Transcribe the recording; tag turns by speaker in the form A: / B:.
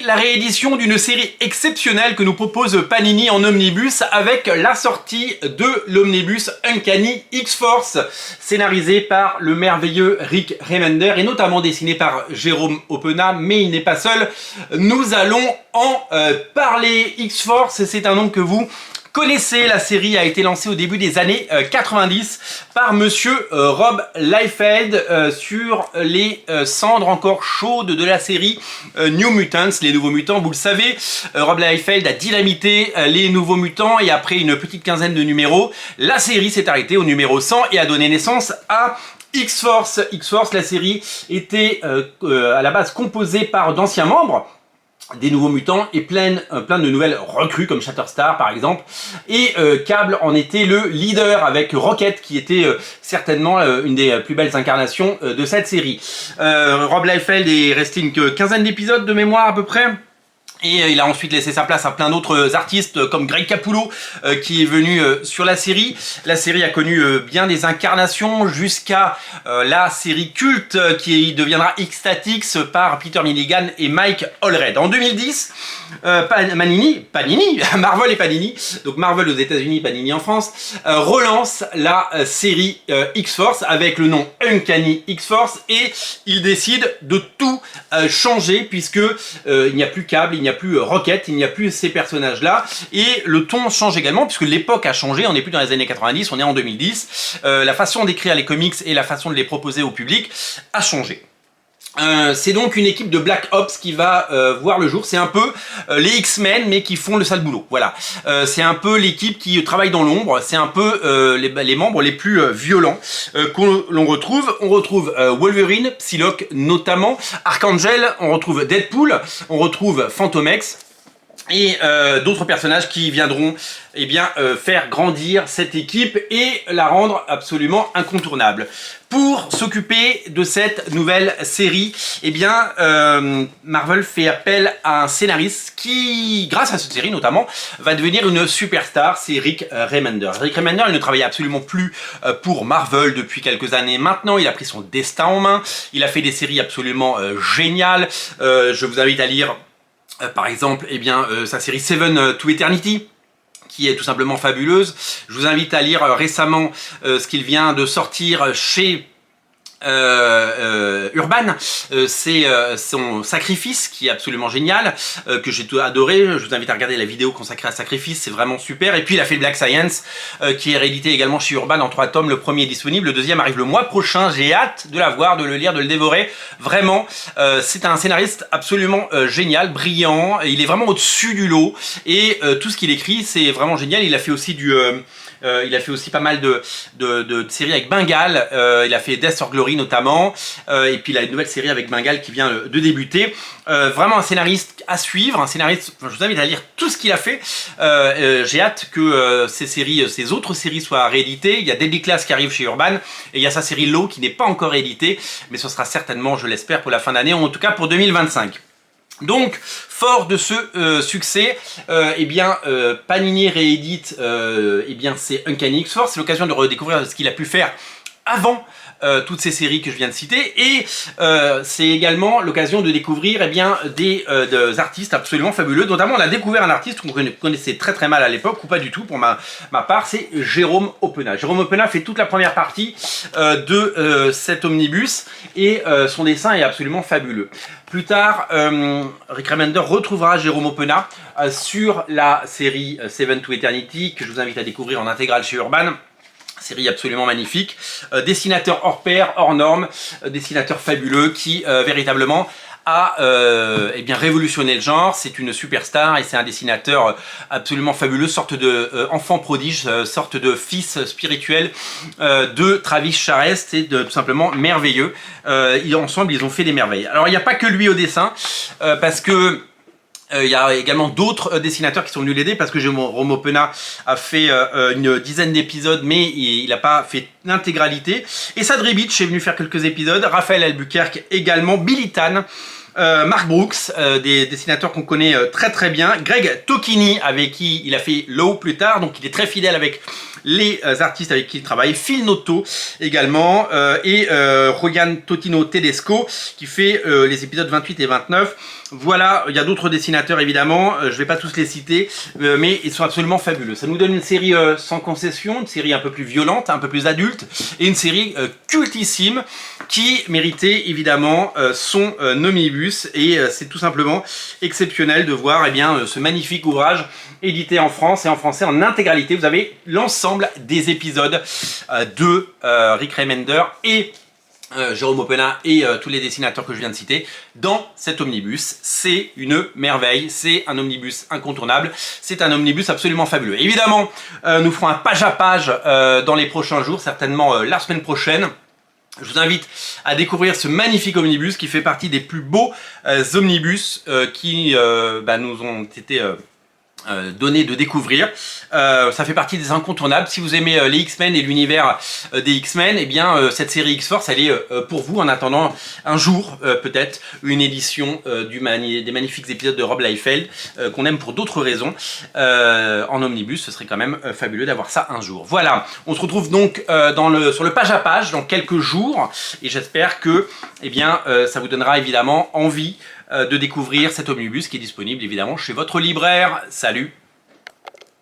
A: La réédition d'une série exceptionnelle que nous propose Panini en omnibus avec la sortie de l'omnibus Uncanny X-Force, scénarisé par le merveilleux Rick Remender et notamment dessiné par Jérôme Oppena, mais il n'est pas seul. Nous allons en parler. X-Force, c'est un nom que vous connaissez. La série a été lancée au début des années 90 par monsieur Rob Liefeld sur les cendres encore chaudes de la série New Mutants, les Nouveaux Mutants. Vous le savez, Rob Liefeld a dynamité les Nouveaux Mutants et après une petite quinzaine de numéros, la série s'est arrêtée au numéro 100 et a donné naissance à X-Force. X-Force, la série était à la base composée par d'anciens membres des Nouveaux Mutants et plein de nouvelles recrues comme Shatterstar par exemple, et Cable en était le leader avec Rocket qui était certainement une des plus belles incarnations de cette série. Rob Liefeld est resté une quinzaine d'épisodes de mémoire à peu près. Et il a ensuite laissé sa place à plein d'autres artistes comme Greg Capullo qui est venu sur la série. La série a connu bien des incarnations jusqu'à la série culte qui deviendra X-Statix par Peter Milligan et Mike Allred. En 2010, Panini, Marvel et Panini, donc Marvel aux États-Unis, Panini en France, relance la série X-Force avec le nom Uncanny X-Force et il décide de tout changer puisque il n'y a plus Cable, il n'y a plus Rocket, il n'y a plus ces personnages-là. Et le ton change également, puisque l'époque a changé, on n'est plus dans les années 90, on est en 2010. La façon d'écrire les comics et la façon de les proposer au public a changé. C'est donc une équipe de Black Ops qui va voir le jour. C'est un peu les X-Men mais qui font le sale boulot. Voilà. C'est un peu l'équipe qui travaille dans l'ombre. C'est un peu les membres les plus violents qu'on retrouve. On retrouve Wolverine, Psylocke notamment, Archangel, on retrouve Deadpool, on retrouve Fantomex et d'autres personnages qui viendront faire grandir cette équipe et la rendre absolument incontournable. Pour s'occuper de cette nouvelle série, Marvel fait appel à un scénariste qui, grâce à cette série notamment, va devenir une superstar, c'est Rick Remender. Rick Remender, il ne travaille absolument plus pour Marvel depuis quelques années maintenant, il a pris son destin en main, il a fait des séries absolument géniales, je vous invite à lire par exemple sa série Seven to Eternity, qui est tout simplement fabuleuse. Je vous invite à lire récemment ce qu'il vient de sortir chez Urban, c'est son Sacrifice qui est absolument génial, que j'ai tout adoré. Je vous invite à regarder la vidéo consacrée à Sacrifice, c'est vraiment super. Et puis il a fait Black Science qui est réédité également chez Urban en 3 tomes. Le premier est disponible, le deuxième arrive le mois prochain. J'ai hâte de la voir, de le lire, de le dévorer. Vraiment, c'est un scénariste absolument génial, brillant. Il est vraiment au-dessus du lot et tout ce qu'il écrit c'est vraiment génial. Il a fait aussi pas mal de séries avec Bengal. Il a fait Death or Glory notamment. Et puis il a une nouvelle série avec Bengal qui vient de débuter. Vraiment un scénariste à suivre. Je vous invite à lire tout ce qu'il a fait. J'ai hâte que ces autres séries soient rééditées. Il y a Deadly Class qui arrive chez Urban. Et il y a sa série Low qui n'est pas encore rééditée. Mais ce sera certainement, je l'espère, pour la fin d'année. En tout cas pour 2025. Donc, fort de ce succès, Panini réédite c'est Uncanny X-Force. C'est l'occasion de redécouvrir ce qu'il a pu faire avant toutes ces séries que je viens de citer et c'est également l'occasion de découvrir des artistes absolument fabuleux. Notamment on a découvert un artiste qu'on connaissait très très mal à l'époque ou pas du tout pour ma part, c'est Jérôme Oppena. Jérôme Oppena fait toute la première partie de cet omnibus et son dessin est absolument fabuleux. Plus tard, Rick Remender retrouvera Jérôme Oppena sur la série Seven to Eternity que je vous invite à découvrir en intégrale chez Urban. Série absolument magnifique, dessinateur hors pair, hors norme, dessinateur fabuleux qui véritablement a révolutionné le genre. C'est une superstar et c'est un dessinateur absolument fabuleux, sorte de enfant prodige, sorte de fils spirituel de Travis Charest et tout simplement merveilleux. Ensemble ils ont fait des merveilles. Alors il n'y a pas que lui au dessin parce que il y a également d'autres dessinateurs qui sont venus l'aider parce que Jérôme Oppena a fait une dizaine d'épisodes mais il n'a pas fait l'intégralité. Et Sad Rebic est venu faire quelques épisodes, Raphaël Albuquerque également, Billy Tan Mark Brooks, des dessinateurs qu'on connaît très très bien. Greg Tocchini, avec qui il a fait Low plus tard, donc il est très fidèle avec les artistes avec qui il travaille. Phil Noto également, et Ryan Totino Tedesco qui fait les épisodes 28 et 29. Voilà, il y a d'autres dessinateurs évidemment, je vais pas tous les citer, mais ils sont absolument fabuleux. Ça nous donne une série sans concession, une série un peu plus violente, un peu plus adulte, et une série cultissime qui méritait évidemment son omnibus, et c'est tout simplement exceptionnel de voir ce magnifique ouvrage édité en France et en français en intégralité. Vous avez l'ensemble des épisodes de Rick Remender et Jérôme Openin et tous les dessinateurs que je viens de citer dans cet omnibus. C'est une merveille, c'est un omnibus incontournable, c'est un omnibus absolument fabuleux. Évidemment, nous ferons un page à page dans les prochains jours, certainement la semaine prochaine. Je vous invite à découvrir ce magnifique omnibus qui fait partie des plus beaux omnibus qui nous ont été donné de découvrir. Ça fait partie des incontournables. Si vous aimez les X-Men et l'univers des X-Men, eh bien cette série X-Force, elle est pour vous en attendant un jour peut-être une édition des magnifiques épisodes de Rob Liefeld qu'on aime pour d'autres raisons en omnibus. Ce serait quand même fabuleux d'avoir ça un jour. Voilà, on se retrouve donc sur le page à page dans quelques jours, et j'espère que ça vous donnera évidemment envie de découvrir cet omnibus qui est disponible évidemment chez votre libraire. Salut!